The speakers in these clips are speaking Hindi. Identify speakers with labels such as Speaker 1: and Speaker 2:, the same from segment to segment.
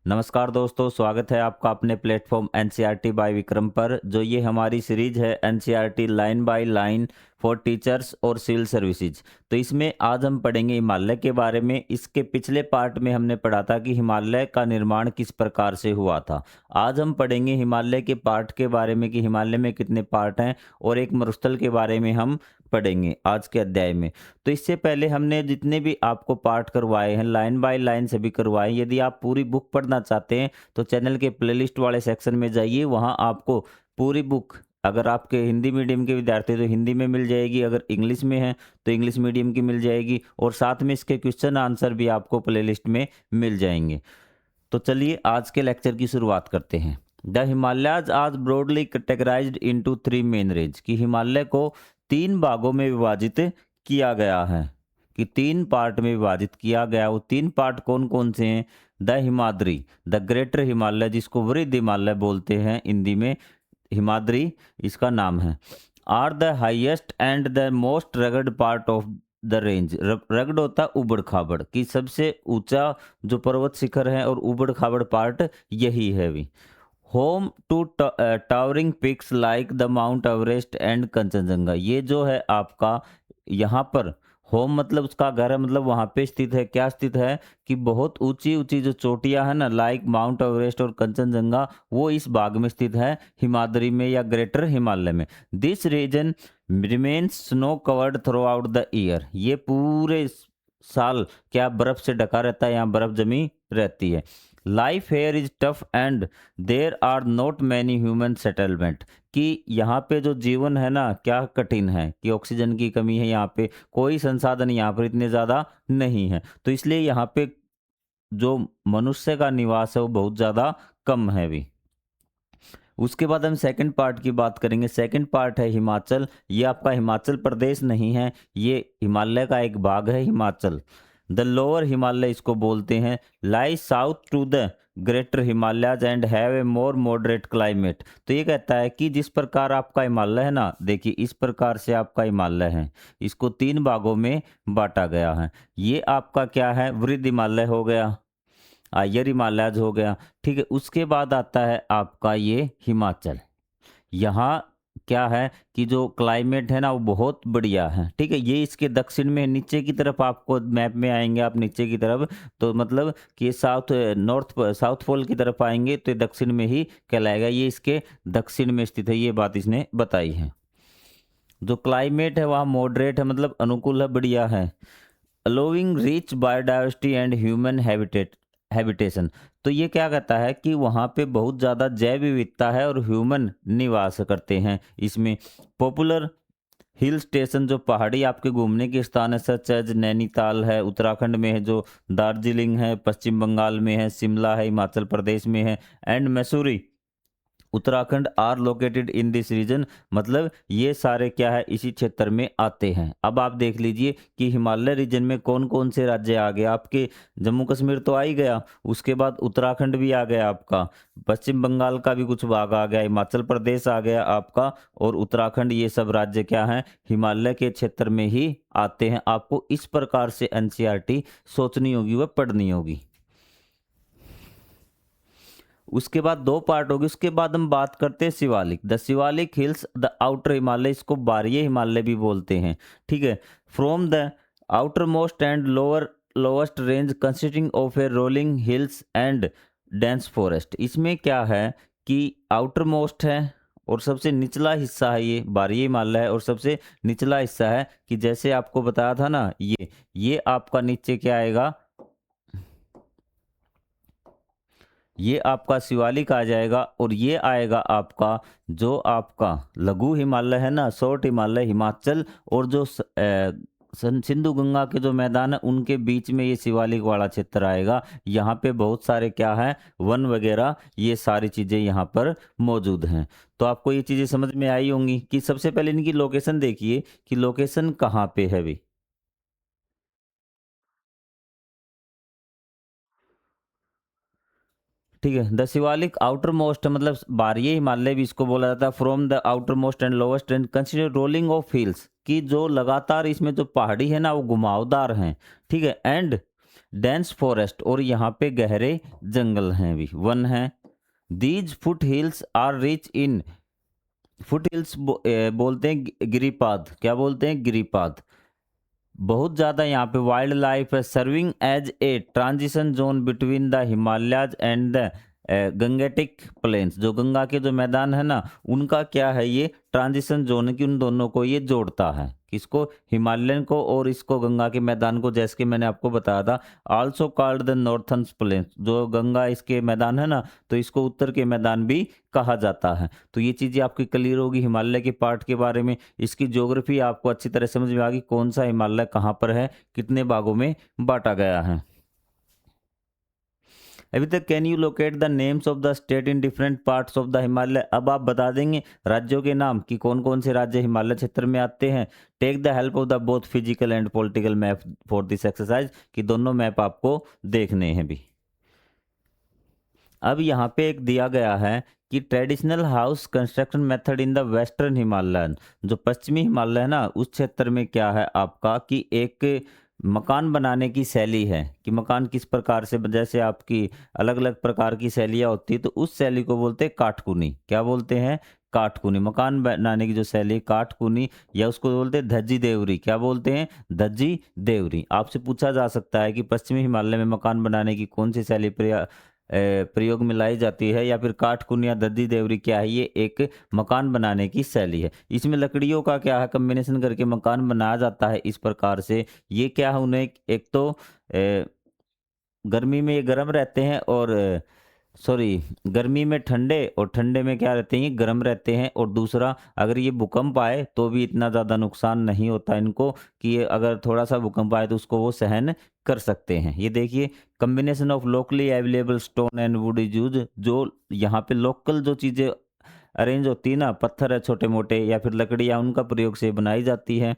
Speaker 1: नमस्कार दोस्तों, स्वागत है आपका अपने प्लेटफॉर्म एनसीईआरटी बाय विक्रम पर। जो ये हमारी सीरीज है NCERT line by line for teachers और सिविल सर्विसेज। तो इसमें आज हम पढ़ेंगे हिमालय के बारे में। इसके पिछले पार्ट में हमने पढ़ा था कि हिमालय का निर्माण किस प्रकार से हुआ था। आज हम पढ़ेंगे हिमालय के पार्ट के बारे में कि हिमालय में कितने पार्ट हैं, और एक मरुस्थल के बारे में हम पढ़ेंगे आज के अध्याय में। तो इससे पहले हमने जितने भी आपको पार्ट करवाए हैं लाइन बाय लाइन सभी करवाए। यदि आप पूरी बुक पढ़ना चाहते हैं तो चैनल के प्लेलिस्ट वाले सेक्शन में जाइए, वहां आपको पूरी बुक, अगर आपके हिंदी मीडियम के विद्यार्थी हैं तो हिंदी में मिल जाएगी, अगर इंग्लिश में है तो इंग्लिश मीडियम की मिल जाएगी, और साथ में इसके क्वेश्चन आंसर भी आपको प्लेलिस्ट में मिल जाएंगे। तो चलिए आज के लेक्चर की शुरुआत करते हैं। द हिमालयाज आज broadly categorised into three main range, कि हिमालय को तीन भागों में विभाजित किया गया है, कि तीन पार्ट में विभाजित किया गया। वो तीन पार्ट कौन कौन से हैं? The Himadri, the greater Himalaya, जिसको वृद्ध हिमालय बोलते हैं हिंदी में, हिमाद्री इसका नाम है, are the highest and the most rugged part of the range. Rugged होता है उबड़ खाबड़, कि सबसे ऊंचा जो पर्वत शिखर है और उबड़ खाबड़ पार्ट यही है भी। Home to towering peaks like the Mount Everest and Kanchenjunga, ये जो है आपका यहाँ पर होम मतलब उसका घर है, मतलब वहाँ पे स्थित है। क्या स्थित है? कि बहुत ऊंची ऊंची जो चोटियां है ना, लाइक माउंट एवरेस्ट और कंचनजंगा, वो इस भाग में स्थित है, हिमाद्री में या ग्रेटर हिमालय में। This region remains snow covered throughout the year, ये पूरे साल क्या बर्फ से ढका रहता है, यहाँ बर्फ जमी रहती है। Life here is tough and there are not many human settlement, कि यहाँ पे जो जीवन है ना क्या कठिन है, कि ऑक्सीजन की कमी है, यहाँ पे कोई संसाधन यहाँ पर इतने ज़्यादा नहीं है, तो इसलिए यहाँ पे जो मनुष्य का निवास है वो बहुत ज़्यादा कम है भी। उसके बाद हम सेकंड पार्ट की बात करेंगे। सेकंड पार्ट है हिमाचल। ये आपका हिमाचल प्रदेश नहीं है, ये हिमालय का एक भाग है हिमाचल। द लोअर हिमालय इसको बोलते हैं, lie south to the greater Himalayas and have a more moderate climate. तो ये कहता है कि जिस प्रकार आपका हिमालय है ना, देखिए इस प्रकार से आपका हिमालय है, इसको तीन भागों में बांटा गया है। ये आपका क्या है? वृद्ध हिमालय हो गया, आयर हिमालयज हो गया, ठीक है। उसके बाद आता है आपका ये हिमाचल। यहाँ क्या है कि जो क्लाइमेट है ना वो बहुत बढ़िया है, ठीक है। ये इसके दक्षिण में, नीचे की तरफ आपको मैप में आएंगे आप नीचे की तरफ, तो मतलब कि साउथ पोल की तरफ आएंगे तो ये दक्षिण में ही कहलाएगा, ये इसके दक्षिण में स्थित है, ये बात इसने बताई है। जो क्लाइमेट है वहाँ मॉडरेट है, मतलब अनुकूल है, बढ़िया है। Allowing rich biodiversity and human habitation, तो ये क्या कहता है कि वहाँ पे बहुत ज़्यादा जैव विविधता है और ह्यूमन निवास करते हैं इसमें। पॉपुलर हिल स्टेशन, जो पहाड़ी आपके घूमने के स्थान है, सच एज नैनीताल है उत्तराखंड में है, जो दार्जिलिंग है पश्चिम बंगाल में है, शिमला है हिमाचल प्रदेश में है, and Mussoorie Uttarakhand are located in this region, मतलब ये सारे क्या है इसी क्षेत्र में आते हैं। अब आप देख लीजिए कि हिमालय रीजन में कौन कौन से राज्य आ गए आपके। जम्मू कश्मीर तो आ ही गया, उसके बाद उत्तराखंड भी आ गया आपका, पश्चिम बंगाल का भी कुछ भाग आ गया, हिमाचल प्रदेश आ गया आपका, और उत्तराखंड, ये सब राज्य क्या हैं हिमालय के क्षेत्र में ही आते हैं। आपको इस प्रकार से एनसीईआरटी सोचनी होगी व पढ़नी होगी। उसके बाद दो पार्ट होगी। उसके बाद हम बात करते हैं Shivalik, the Shivalik hills the outer Himalaya, इसको बाह्य हिमालय भी बोलते हैं, ठीक है। From the outer most and lowest range consisting of A rolling hills and dense forest, इसमें क्या है कि आउटर मोस्ट है और सबसे निचला हिस्सा है, ये बाह्य हिमालय है, और सबसे निचला हिस्सा है कि जैसे आपको बताया था ना, ये आपका नीचे क्या आएगा, ये आपका शिवालिक आ जाएगा, और ये आएगा आपका जो आपका लघु हिमालय है ना, शॉर्ट हिमालय हिमाचल, और जो सिंधु गंगा के जो मैदान है उनके बीच में ये शिवालिक वाला क्षेत्र आएगा। यहाँ पे बहुत सारे क्या है वन वगैरह, ये सारी चीज़ें यहाँ पर मौजूद हैं। तो आपको ये चीज़ें समझ में आई होंगी कि सबसे पहले इनकी लोकेशन देखिए कि लोकेशन कहाँ पे है भी। ठीक है, द शिवालिक आउटर मोस्ट मतलब बाह्य हिमालय भी इसको बोला जाता है। From the outer most and lowest and consider rolling of hills, कि जो लगातार इसमें जो पहाड़ी है ना वो घुमावदार हैं, ठीक है, एंड डेंस फॉरेस्ट, और यहाँ पे गहरे जंगल हैं भी, वन है। These foot hills are rich in, foot hills बोलते हैं गिरिपाद, क्या बोलते हैं, गिरिपाद। बहुत ज़्यादा यहाँ पे वाइल्ड लाइफ है, serving as a transition zone between the Himalayas and the Gangetic plains. जो गंगा के जो मैदान है ना, उनका क्या है, ये ट्रांजिशन जोन है कि उन दोनों को ये जोड़ता है, किसको, हिमालयन को और इसको, गंगा के मैदान को, जैसे कि मैंने आपको बताया था। Also called the northern plains, जो गंगा इसके मैदान है ना, तो इसको उत्तर के मैदान भी कहा जाता है। तो ये चीज़ें आपकी क्लियर होगी हिमालय के पार्ट के बारे में। इसकी ज्योग्राफी आपको अच्छी तरह समझ में आ गई, कौन सा हिमालय कहाँ पर है, कितने भागों में बांटा गया है। अभी तक can you locate the names of the state in different parts of the Himalaya. अब आप बता देंगे राज्यों के नाम कि कौन कौन से राज्य हिमालय क्षेत्र में आते हैं। Take the help of the both physical and political map for this exercise, कि दोनों मैप आपको देखने हैं भी। अब यहाँ पे एक दिया गया है कि traditional house construction method in the western Himalayan, जो पश्चिमी हिमालय है ना, उस क्षेत्र में क्या है आपका, कि एक मकान बनाने की शैली है, कि मकान किस प्रकार से, जैसे आपकी अलग अलग प्रकार की शैलियाँ होती है, तो उस शैली को बोलते हैं काटकुनी। क्या बोलते हैं, काटकुनी। मकान बनाने की जो शैली काटकुनी, या उसको बोलते हैं धज्जी देवरी। क्या बोलते हैं, धज्जी देवरी। आपसे पूछा जा सकता है कि पश्चिमी हिमालय में मकान बनाने की कौन सी शैली प्रयोग में लाई जाती है, या फिर काटकुन या दद्दी देवरी क्या है, ये एक मकान बनाने की शैली है। इसमें लकड़ियों का क्या है, कम्बिनेशन करके मकान बनाया जाता है इस प्रकार से। ये क्या है, उन्हें एक तो गर्मी में ये गर्म रहते हैं, और सॉरी, गर्मी में ठंडे, और ठंडे में क्या रहते हैं, ये गर्म रहते हैं। और दूसरा, अगर ये भूकंप आए तो भी इतना ज़्यादा नुकसान नहीं होता इनको, कि ये अगर थोड़ा सा भूकंप आए तो उसको वो सहन कर सकते हैं। ये देखिए, combination of locally available stone and would is use. जो यहाँ पे लोकल जो चीज़ें अरेंज होती है ना, पत्थर है छोटे मोटे, या फिर लकड़ियाँ, उनका प्रयोग से बनाई जाती है।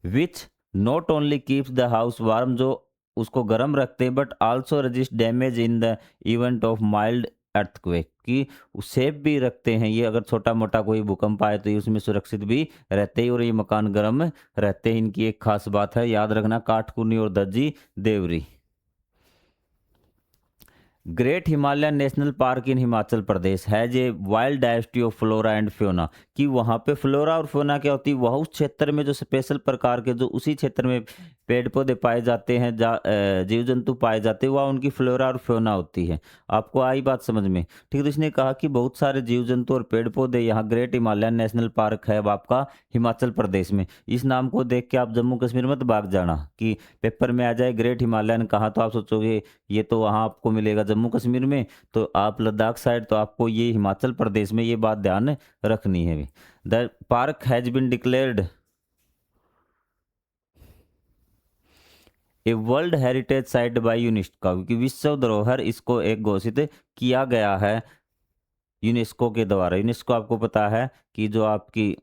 Speaker 1: Which not only keeps the house warm, जो उसको गर्म रखते हैं, but also resist damage in the event of mild earthquake, कि सेफ भी रखते हैं ये, अगर छोटा मोटा कोई भूकंप आए तो ये उसमें सुरक्षित भी रहते हैं, और ये मकान गर्म रहते हैं। इनकी एक खास बात है, याद रखना, काटकुनी और दज्जी देवरी। Great Himalayan national park in Himachal Pradesh has a wild diversity of flora and fauna, कि वहाँ पे फ्लोरा और फ्योना क्या होती है, वह उस क्षेत्र में जो स्पेशल प्रकार के, जो उसी क्षेत्र में पेड़ पौधे पाए जाते हैं, जीव जंतु पाए जाते हैं, वह उनकी फ्लोरा और फ्योना होती है। आपको आई बात समझ में, ठीक है। तो इसने कहा कि बहुत सारे जीव जंतु और पेड़ पौधे यहाँ ग्रेट हिमालयन नेशनल पार्क है, अब आपका हिमाचल प्रदेश में। इस नाम को देख के आप जम्मू कश्मीर मत भाग जाना, कि पेपर में आ जाए ग्रेट हिमालयन कहाँ, तो आप सोचोगे ये तो वहाँ आपको मिलेगा जम्मू कश्मीर में, तो आप लद्दाख साइड, तो आपको ये हिमाचल प्रदेश में, ये बात ध्यान रखनी है। The park has been declared a world heritage site by UNESCO, क्योंकि विश्व धरोहर इसको एक घोषित किया गया है यूनेस्को के द्वारा। यूनेस्को आपको पता है कि जो आपकी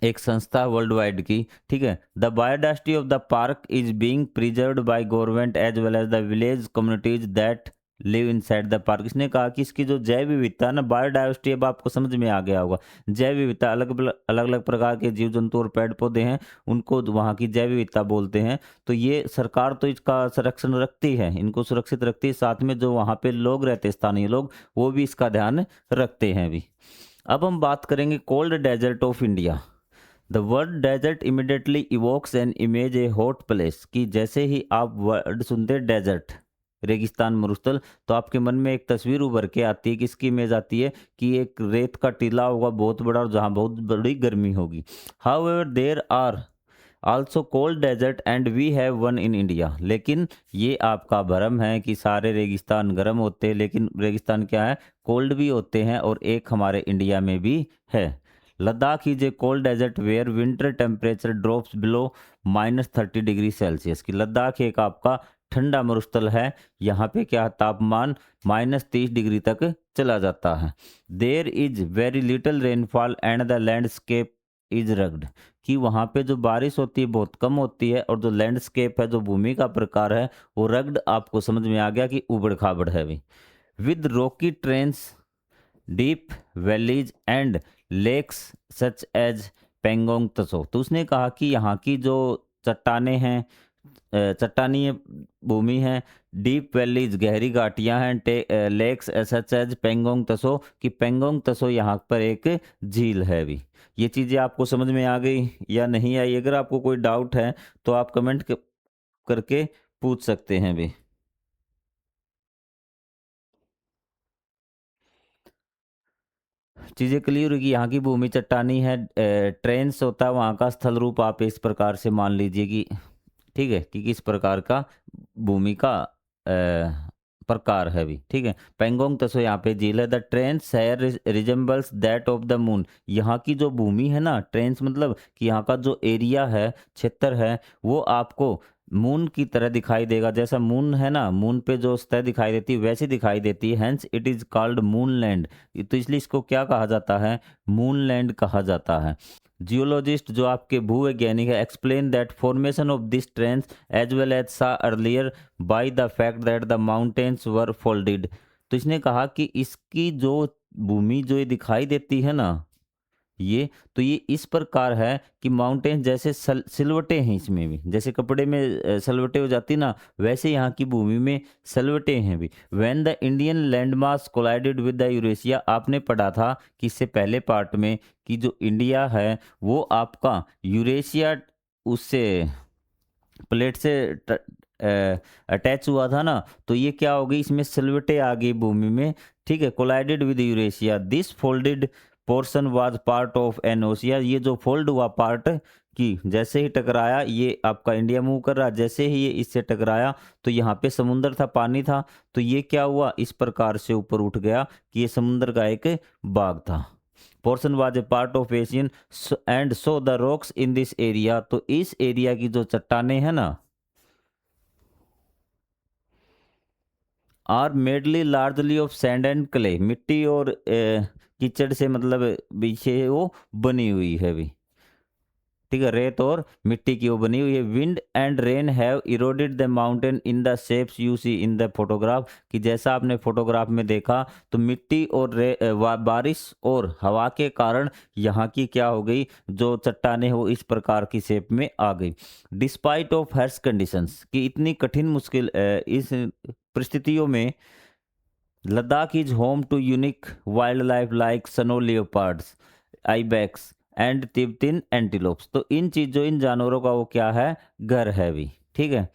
Speaker 1: एक संस्था वर्ल्ड वाइड की, ठीक है। The biodiversity of the park is being preserved by government as well as the village communities that live inside the park. इसने कहा कि इसकी जो जैव विविधता है ना, बायोडाइवर्सिटी, अब आपको समझ में आ गया होगा। जैव विविधता, अलग अलग प्रकार के जीव जंतु और पेड़ पौधे हैं, उनको वहाँ की जैव विविधता बोलते हैं। तो ये सरकार तो इसका संरक्षण रखती है, इनको सुरक्षित रखती है, साथ में जो वहाँ पे लोग रहते हैं, स्थानीय लोग, वो भी इसका ध्यान रखते हैं भी। अब हम बात करेंगे cold desert of India. The word desert immediately evokes an image a hot place, कि जैसे ही आप वर्ड सुनते हैं डेजर्ट, रेगिस्तान मरुस्थल, तो आपके मन में एक तस्वीर उभर के आती है, किसकी इमेज आती है, कि एक रेत का टीला होगा बहुत बड़ा, और जहाँ बहुत बड़ी गर्मी होगी। However there are also cold desert and we have one in India, लेकिन ये आपका भ्रम है कि सारे रेगिस्तान गर्म होते हैं, लेकिन रेगिस्तान क्या है, कोल्ड भी होते हैं, और एक हमारे इंडिया में भी है। Ladakh is a cold desert where winter temperature drops below -30 degree Celsius, की लद्दाख एक आपका ठंडा मरुस्थल है, यहाँ पे क्या तापमान -30 डिग्री तक चला जाता है। There is very little rainfall and the landscape is rugged, कि वहाँ पे जो बारिश होती है बहुत कम होती है, और जो लैंडस्केप है, जो भूमि का प्रकार है, वो रग्ड, आपको समझ में आ गया कि उबड़ खाबड़ है भी। With rocky terrains, deep valleys and lakes such as Pangong Tso, तो उसने कहा कि यहाँ की जो चट्टाने हैं, चट्टानी भूमि है, डीप वैलीज गहरी घाटियां हैं, लेक्स सच एज पेंगोंग तसो कि पेंगोंग तसो यहाँ पर एक झील है भी। ये चीज़ें आपको समझ में आ गई या नहीं आई? अगर आपको कोई डाउट है तो आप कमेंट करके पूछ सकते हैं भी। चीज़ें क्लियर होगी। यहाँ की भूमि चट्टानी है, ट्रेन्स होता है वहाँ का स्थल रूप, आप इस प्रकार से मान लीजिए कि ठीक है कि किस प्रकार का भूमि का प्रकार है भी। ठीक है, पेंगोंग तसो यहाँ पे झील है। The terrain here resembles that of the moon. यहाँ की जो भूमि है ना, ट्रेन्स मतलब कि यहाँ का जो एरिया है, क्षेत्र है, वो आपको मून की तरह दिखाई देगा। जैसा मून है ना, मून पे जो सतह दिखाई देती है वैसी दिखाई देती है, hence it is called moonland. तो इसलिए इसको क्या कहा जाता है? मूनलैंड कहा जाता है। जियोलॉजिस्ट जो आपके भूवैज्ञानिक है, explain that formation of this trans as well as saw earlier by the fact that the mountains were folded. तो इसने कहा कि इसकी जो भूमि जो ये दिखाई देती है ना, ये तो ये इस प्रकार है कि माउंटेन जैसे सिलवटें हैं इसमें भी, जैसे कपड़े में सलवटें हो जाती ना, वैसे यहाँ की भूमि में सलवटें हैं भी। When the Indian landmass collided with the Eurasia, आपने पढ़ा था कि इससे पहले पार्ट में कि जो इंडिया है वो आपका यूरेशिया उससे प्लेट से अटैच हुआ था ना, तो ये क्या हो गई, इसमें सिलवटें आ गई भूमि में। ठीक है, collided with Eurasia, this folded portion was part of an ocean. ये जो फोल्ड हुआ पार्ट की जैसे ही टकराया, ये आपका इंडिया मूव कर रहा, जैसे ही ये इससे टकराया तो यहाँ पे समुंदर था, पानी था, तो ये क्या हुआ, इस प्रकार से ऊपर उठ गया कि ये समुंदर का एक भाग था। Portion was a part of Asian and so the rocks in this area. तो इस एरिया की जो चट्टाने हैं ना, are made largely of sand and clay, मिट्टी और कीचड़ से मतलब पीछे वो बनी हुई है भी। ठीक है, रेत और मिट्टी की वो बनी हुई है। Wind and rain have eroded the mountain in the shapes you see in the photograph, कि जैसा आपने फोटोग्राफ में देखा तो मिट्टी और बारिश और हवा के कारण यहाँ की क्या हो गई, जो चट्टाने वो इस प्रकार की शेप में आ गई। डिस्पाइट ऑफ हर्स कंडीशंस, कि इतनी कठिन मुश्किल इस परिस्थितियों में Ladakh is home to unique wildlife like snow leopards, ibex and Tibetan antelopes. तो इन चीज़ों, इन जानवरों का वो क्या है, घर है भी। ठीक है,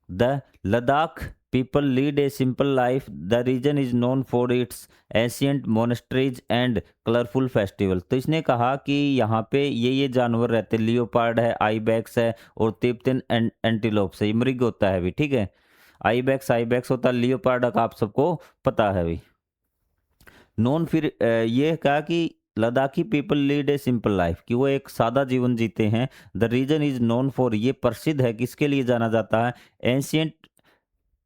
Speaker 1: the Ladakh people lead a simple life, the region is known for its ancient monasteries and colourful festival. तो इसने कहा कि यहाँ पे ये जानवर रहते, लियोपार्ड है, आइबैक्स है और तिब्बतिन एंटीलोप्स है, ये मृग होता है भी। ठीक है, आइबैक्स आइबैक्स होता है, लियोपार्ड का आप सबको पता है भी। नॉन फिर ये कहा कि Ladakhi people lead a simple life, कि वो एक सादा जीवन जीते हैं। The region is known for, ये प्रसिद्ध है, किसके लिए जाना जाता है, एंशियंट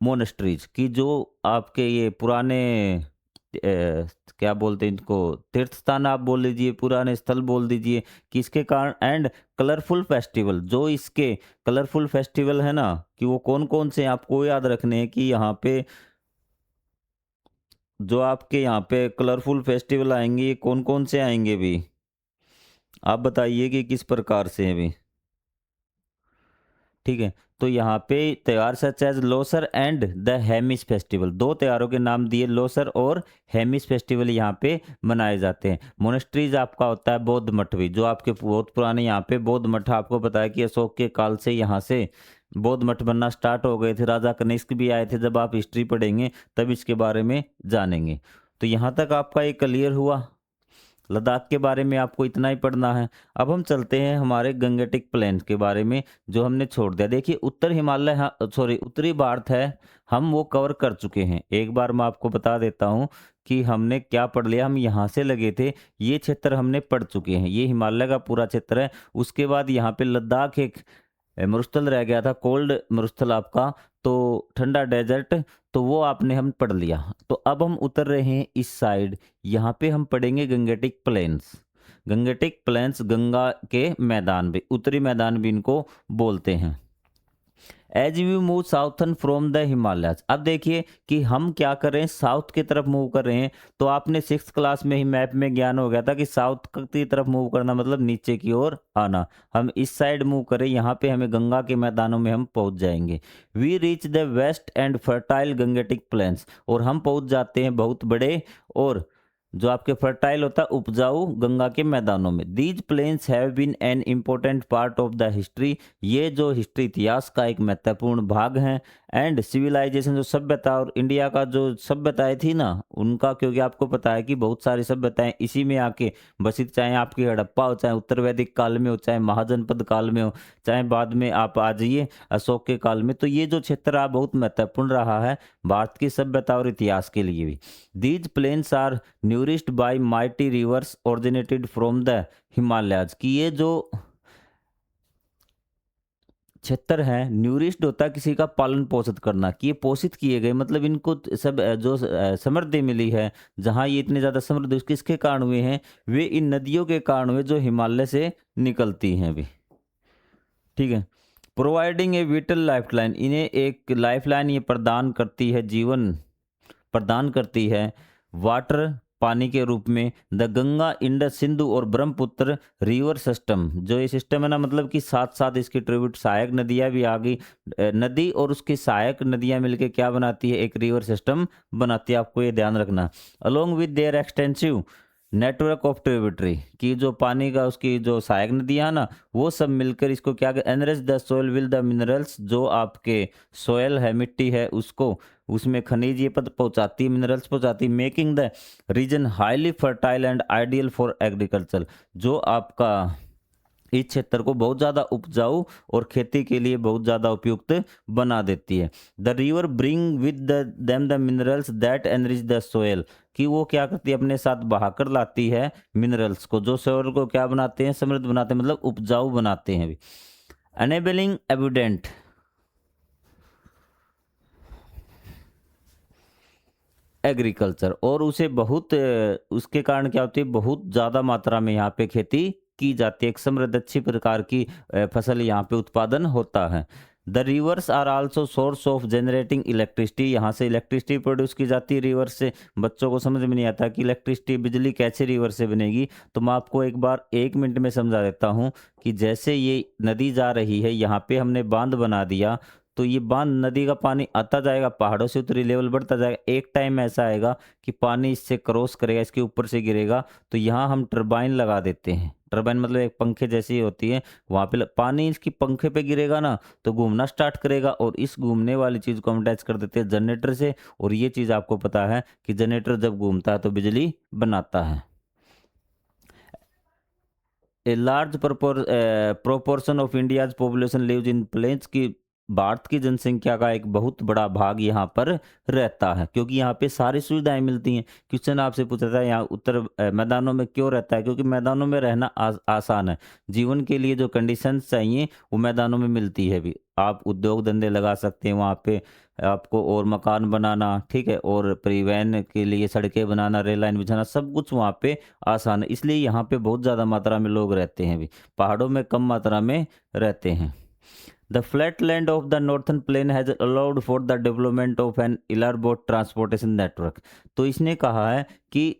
Speaker 1: मोनेस्ट्रीज, कि जो आपके ये पुराने क्या बोलते हैं इनको, तीर्थ स्थान आप बोल लीजिए, पुराने स्थल बोल दीजिए, किसके कारण, एंड कलरफुल फेस्टिवल, जो इसके कलरफुल फेस्टिवल है ना, कि वो कौन कौन से हैं, आपको याद रखने हैं कि यहाँ पे जो आपके यहाँ पे कलरफुल फेस्टिवल आएंगे ये कौन कौन से आएंगे भी, आप बताइए कि किस प्रकार से हैं भी। ठीक है, तो यहाँ पे त्योहार such as Losar and the Hemis festival, दो त्योहारों के नाम दिए, लोसर और हेमिस फेस्टिवल यहाँ पे मनाए जाते हैं। मोनेस्ट्रीज आपका होता है बौद्ध मठ भी, जो आपके बहुत पुराने यहाँ पे बौद्ध मठ, आपको बताया कि अशोक के काल से यहाँ से बौद्ध मठ बनना स्टार्ट हो गए थे, राजा कनिष्क भी आए थे, जब आप हिस्ट्री पढ़ेंगे तब इसके बारे में जानेंगे। तो यहाँ तक आपका ये क्लियर हुआ, लद्दाख के बारे में आपको इतना ही पढ़ना है। अब हम चलते हैं हमारे गंगेटिक प्लेन के बारे में, जो हमने छोड़ दिया। देखिए उत्तर हिमालय, सॉरी उत्तरी भारत है, हम वो कवर कर चुके हैं। एक बार मैं आपको बता देता हूँ कि हमने क्या पढ़ लिया, हम यहाँ से लगे थे, ये क्षेत्र हमने पढ़ चुके हैं, ये हिमालय का पूरा क्षेत्र है। उसके बाद यहाँ पे लद्दाख एक मरुस्थल रह गया था, कोल्ड मरुस्थल आपका, तो ठंडा डेजर्ट, तो वो आपने हम पढ़ लिया। तो अब हम उतर रहे हैं इस साइड, यहाँ पे हम पढ़ेंगे Gangetic plains. Gangetic plains Ganga के मैदान भी, उत्तरी मैदान भी इनको बोलते हैं। As we move southern from the Himalayas. अब देखिए कि हम क्या कर रहे हैं, साउथ की तरफ मूव कर रहे हैं। तो आपने 6th क्लास में ही मैप में ज्ञान हो गया था कि साउथ की तरफ मूव करना मतलब नीचे की ओर आना। हम इस साइड मूव करें, यहाँ पे हमें गंगा के मैदानों में हम पहुंच जाएंगे। We reach the vast and fertile Gangetic plains, और हम पहुंच जाते हैं बहुत बड़े और जो आपके फर्टाइल होता है उपजाऊ गंगा के मैदानों में। These plains have been an important part of the history, ये जो हिस्ट्री इतिहास का एक महत्वपूर्ण भाग है। एंड सिविलाइजेशन, जो सभ्यता और इंडिया का जो सभ्यताएं थी ना उनका, क्योंकि आपको पता है कि बहुत सारी सभ्यताएं इसी में आके बसित, चाहे आपकी हड़प्पा हो, चाहे उत्तर वैदिक काल में हो, चाहे महाजनपद काल में हो, चाहे बाद में आप आ जाइए अशोक के काल में। तो ये जो क्षेत्र है बहुत महत्वपूर्ण रहा है भारत की सभ्यता और इतिहास के लिए भी। These plains are nourished by mighty rivers originated from the Himalayas, कि ये जो क्षेत्र है, न्यूरिश्ड होता है किसी का पालन पोषित करना, कि ये पोषित किए गए, मतलब इनको सब जो समृद्धि मिली है, जहाँ ये इतने ज़्यादा समृद्ध किसके कारण हुए हैं, वे इन नदियों के कारण हुए जो हिमालय से निकलती हैं भी। ठीक है। प्रोवाइडिंग ए विटल लाइफलाइन, इन्हें एक लाइफलाइन ये प्रदान करती है, जीवन प्रदान करती है वाटर, पानी के रूप में। द गंगा, इंडस, सिंधु और ब्रह्मपुत्र रिवर सिस्टम, जो ये सिस्टम है ना, मतलब कि साथ साथ इसकी ट्रिब्यूट सहायक नदियां भी आ गई। नदी और उसकी सहायक नदियां मिलकर क्या बनाती है, एक रिवर सिस्टम बनाती है, आपको ये ध्यान रखना। Along with their extensive network of tributary, की जो पानी का उसकी जो सहायक नदियां ना वो सब मिलकर इसको क्या enrich the soil with the minerals, जो आपके सोयल है, मिट्टी है, उसको उसमें खनिज ये पद पहुंचाती है, मिनरल्स पहुंचाती है, making the region highly fertile and ideal for agriculture, जो आपका इस क्षेत्र को बहुत ज़्यादा उपजाऊ और खेती के लिए बहुत ज़्यादा उपयुक्त बना देती है। The river bring with them the minerals that enrich the soil, कि वो क्या करती है, अपने साथ बहाकर लाती है मिनरल्स को, जो सोयल को क्या बनाते हैं, समृद्ध बनाते हैं, मतलब उपजाऊ बनाते हैं। एनेबलिंग एविडेंट एग्रीकल्चर, और उसे बहुत उसके कारण क्या होती है, बहुत ज़्यादा मात्रा में यहाँ पे खेती की जाती है, एक समृद्ध अच्छी प्रकार की फसल यहाँ पे उत्पादन होता है। The rivers are also source of generating electricity, यहाँ से इलेक्ट्रिसिटी प्रोड्यूस की जाती है रिवर से। बच्चों को समझ में नहीं आता कि इलेक्ट्रिसिटी, बिजली कैसे रिवर से बनेगी, तो मैं आपको एक बार 1 मिनट में समझा देता हूँ कि जैसे ये नदी जा रही है, यहाँ पे हमने बांध बना दिया, तो ये बांध, नदी का पानी आता जाएगा, पहाड़ों से उतरी लेवल बढ़ता जाएगा, एक टाइम ऐसा आएगा कि पानी इससे क्रॉस करेगा, इसके ऊपर से गिरेगा, तो यहाँ हम टरबाइन लगा देते हैं। टरबाइन मतलब एक पंखे जैसी होती है, वहाँ पे पानी इसकी पंखे पे गिरेगा ना तो घूमना स्टार्ट करेगा, और इस घूमने वाली चीज़ को हम अटैच कर देते हैं जनरेटर से। और ये चीज़ आपको पता है कि जनरेटर जब घूमता है तो बिजली बनाता है। A large proportion of India's population lives in plains, की भारत की जनसंख्या का एक बहुत बड़ा भाग यहाँ पर रहता है, क्योंकि यहाँ पे सारी सुविधाएं मिलती हैं। क्वेश्चन आपसे पूछा था यहाँ उत्तर मैदानों में क्यों रहता है, क्योंकि मैदानों में रहना आसान है, जीवन के लिए जो कंडीशंस चाहिए वो मैदानों में मिलती है भी। आप उद्योग धंधे लगा सकते हैं वहाँ पे, आपको और मकान बनाना, ठीक है, और परिवहन के लिए सड़कें बनाना, रेल लाइन बिछाना, सब कुछ वहाँ पे आसान है, इसलिए यहाँ पे बहुत ज़्यादा मात्रा में लोग रहते हैं भी, पहाड़ों में कम मात्रा में रहते हैं। The flat land of the northern plain has allowed for the development of an elaborate transportation network, तो इसने कहा है कि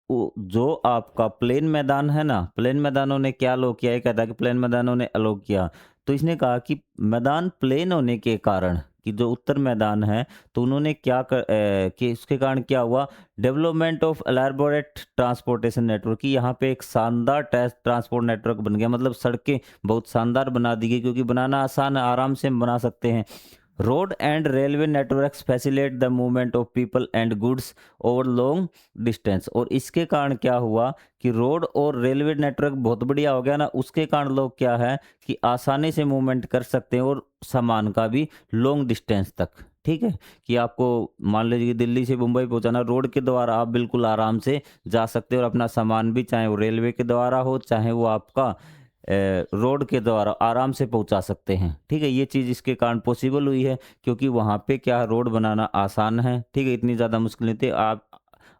Speaker 1: जो आपका प्लेन मैदान है ना, प्लेन मैदानों ने क्या अलाउ किया, ये कहता है कि प्लेन मैदानों ने अलाउ किया, तो इसने कहा कि मैदान प्लेन होने के कारण, कि जो उत्तर मैदान है, तो उन्होंने क्या कि उसके कारण क्या हुआ, development of elaborate transportation network, की यहाँ पे एक शानदार ट्रांसपोर्ट नेटवर्क बन गया, मतलब सड़कें बहुत शानदार बना दी गई, क्योंकि बनाना आसान है, आराम से हम बना सकते हैं। Road and railway networks facilitate the movement of people and goods over long distance, और इसके कारण क्या हुआ कि रोड और रेलवे नेटवर्क बहुत बढ़िया हो गया ना, उसके कारण लोग क्या है कि आसानी से मूवमेंट कर सकते हैं, और सामान का भी लॉन्ग डिस्टेंस तक, ठीक है, कि आपको मान लीजिए कि दिल्ली से मुंबई पहुंचाना, रोड के द्वारा आप बिल्कुल आराम से जा सकते हो, और अपना सामान भी चाहे वो रेलवे के द्वारा हो, चाहे वो आपका रोड के द्वारा आराम से पहुंचा सकते हैं, ठीक है। ये चीज़ इसके कारण पॉसिबल हुई है, क्योंकि वहाँ पे क्या रोड बनाना आसान है, ठीक है, इतनी ज़्यादा मुश्किल नहीं थी। आप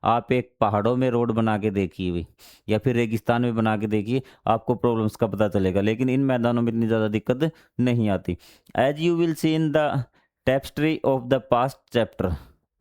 Speaker 1: आप एक पहाड़ों में रोड बना के देखिए भी, या फिर रेगिस्तान में बना के देखिए, आपको प्रॉब्लम्स का पता चलेगा। लेकिन इन मैदानों में इतनी ज़्यादा दिक्कत नहीं आती। As you will see in the tapestry of the past chapter,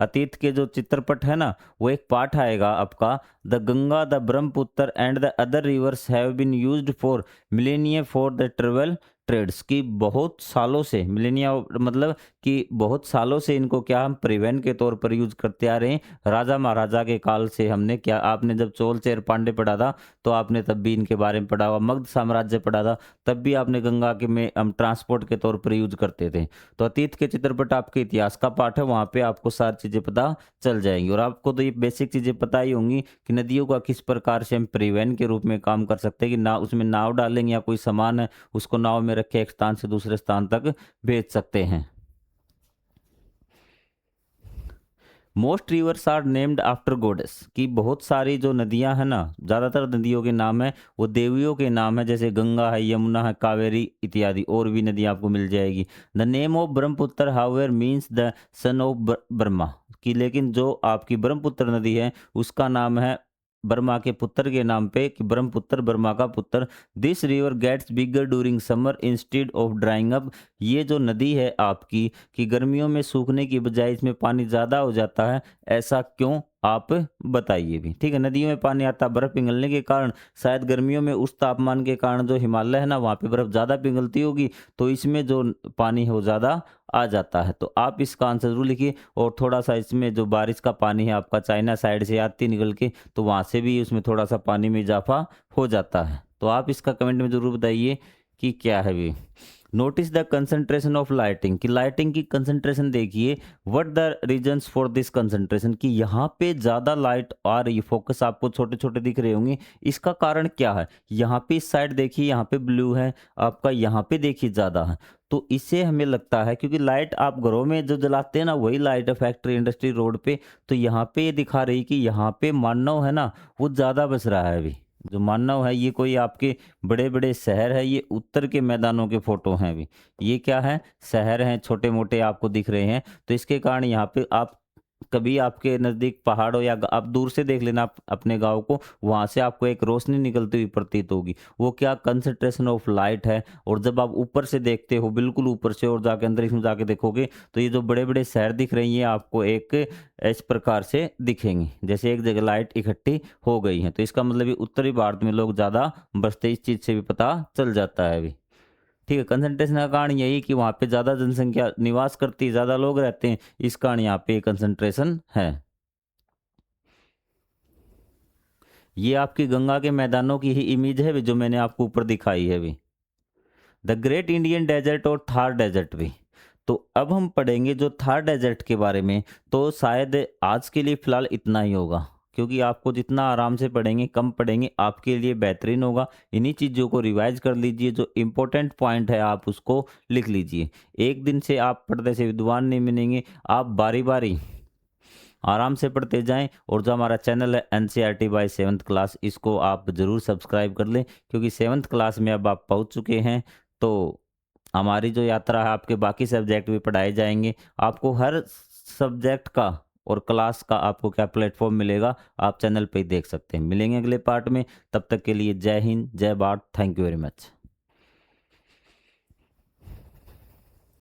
Speaker 1: अतीत के जो चित्रपट है ना, वो एक पाठ आएगा आपका, the Ganga the Brahmaputra and the other rivers have been used for millennia for the travel trades, की बहुत सालों से, मिलेनिया मतलब कि बहुत सालों से इनको क्या हम परिवहन के तौर पर यूज करते आ रहे हैं। राजा महाराजा के काल से हमने क्या, आपने जब चोल चेर पांडे पढ़ा था तो आपने तब भी इनके बारे में पढ़ा हुआ, मगध साम्राज्य पढ़ा था तब भी आपने गंगा के में हम ट्रांसपोर्ट के तौर पर यूज करते थे। तो अतीत के चित्रपट आपके इतिहास का पाठ है, वहाँ पे आपको सारी चीज़ें पता चल जाएंगी। और आपको तो ये बेसिक चीज़ें पता ही होंगी कि नदियों का किस प्रकार से हम परिवहन के रूप में काम कर सकते हैं, कि ना उसमें नाव डालेंगे या कोई सामान है उसको नाव में रख के एक स्थान से दूसरे स्थान तक भेज सकते हैं। Most rivers are named after goddess, की बहुत सारी जो नदियां हैं ना, ज़्यादातर नदियों के नाम है वो देवियों के नाम है, जैसे गंगा है, यमुना है, कावेरी इत्यादि, और भी नदियां आपको मिल जाएगी। The name of Brahmaputra however means the son of Brahma, की लेकिन जो आपकी ब्रह्मपुत्र नदी है उसका नाम है ब्रह्मा के पुत्र के नाम पे, कि ब्रह्मपुत्र ब्रह्मा का पुत्र। This river gets bigger during summer instead of drying up, ये जो नदी है आपकी, कि गर्मियों में सूखने की बजाय इसमें पानी ज़्यादा हो जाता है, ऐसा क्यों आप बताइए भी। ठीक है, नदियों में पानी आता बर्फ़ पिघलने के कारण, शायद गर्मियों में उस तापमान के कारण जो हिमालय है ना वहाँ पे बर्फ़ ज़्यादा पिघलती होगी, तो इसमें जो पानी है वो ज़्यादा आ जाता है। तो आप इसका आंसर ज़रूर लिखिए। और थोड़ा सा इसमें जो बारिश का पानी है आपका चाइना साइड से आती है निकल के, तो वहाँ से भी उसमें थोड़ा सा पानी में इजाफा हो जाता है। तो आप इसका कमेंट में ज़रूर बताइए कि क्या है भी। Notice the concentration of lighting, कि लाइटिंग की कंसंट्रेशन देखिए, what the reasons for this concentration, कि यहाँ पे ज़्यादा लाइट आ रही है, फोकस आपको छोटे छोटे दिख रहे होंगे, इसका कारण क्या है। यहाँ पे इस साइड देखिए, यहाँ पे ब्लू है आपका, यहाँ पे देखिए ज़्यादा है। तो इससे हमें लगता है, क्योंकि लाइट आप घरों में जो जलाते हैं ना वही लाइट है फैक्ट्री इंडस्ट्री रोड पे, तो यहाँ पे ये दिखा रही कि यहाँ पे मानव है ना वो ज़्यादा बच रहा है अभी। जो मानव है ये कोई आपके बड़े बड़े शहर है, ये उत्तर के मैदानों के फोटो हैं अभी। ये क्या है, शहर हैं छोटे मोटे आपको दिख रहे हैं। तो इसके कारण यहाँ पे आप कभी आपके नज़दीक पहाड़ हो, या आप दूर से देख लेना अपने गांव को, वहाँ से आपको एक रोशनी निकलती हुई प्रतीत होगी। वो क्या, कंसंट्रेशन ऑफ लाइट है। और जब आप ऊपर से देखते हो, बिल्कुल ऊपर से, और जाके अंदर इसमें जाके देखोगे, तो ये जो बड़े बड़े शहर दिख रही हैं आपको एक इस प्रकार से दिखेंगे, जैसे एक जगह लाइट इकट्ठी हो गई है। तो इसका मतलब ये उत्तरी भारत में लोग ज़्यादा बसते, इस चीज़ से भी पता चल जाता है अभी। ठीक है, कंसंट्रेशन का कारण यही कि वहाँ पे ज़्यादा जनसंख्या निवास करती है, ज़्यादा लोग रहते हैं, इस कारण यहाँ पे कंसंट्रेशन है। ये आपकी गंगा के मैदानों की ही इमेज है भी, जो मैंने आपको ऊपर दिखाई है भी, द ग्रेट इंडियन डेजर्ट और थार डेजर्ट भी। तो अब हम पढ़ेंगे जो थार डेजर्ट के बारे में। तो शायद आज के लिए फ़िलहाल इतना ही होगा, क्योंकि आपको जितना आराम से पढ़ेंगे, कम पढ़ेंगे, आपके लिए बेहतरीन होगा। इन्हीं चीज़ों को रिवाइज कर लीजिए, जो इम्पोर्टेंट पॉइंट है आप उसको लिख लीजिए। एक दिन से आप पढ़ने से विद्वान नहीं बनेंगे, आप बारी बारी आराम से पढ़ते जाएं। और जो हमारा चैनल है एनसीईआरटी बाय 7th क्लास, इसको आप ज़रूर सब्सक्राइब कर लें, क्योंकि 7th क्लास में अब आप पहुंच चुके हैं। तो हमारी जो यात्रा है, आपके बाकी सब्जेक्ट भी पढ़ाए जाएंगे। आपको हर सब्जेक्ट का और क्लास का आपको क्या प्लेटफॉर्म मिलेगा, आप चैनल पे ही देख सकते हैं। मिलेंगे अगले पार्ट में, तब तक के लिए जय हिंद, जय Bharat, thank you very much.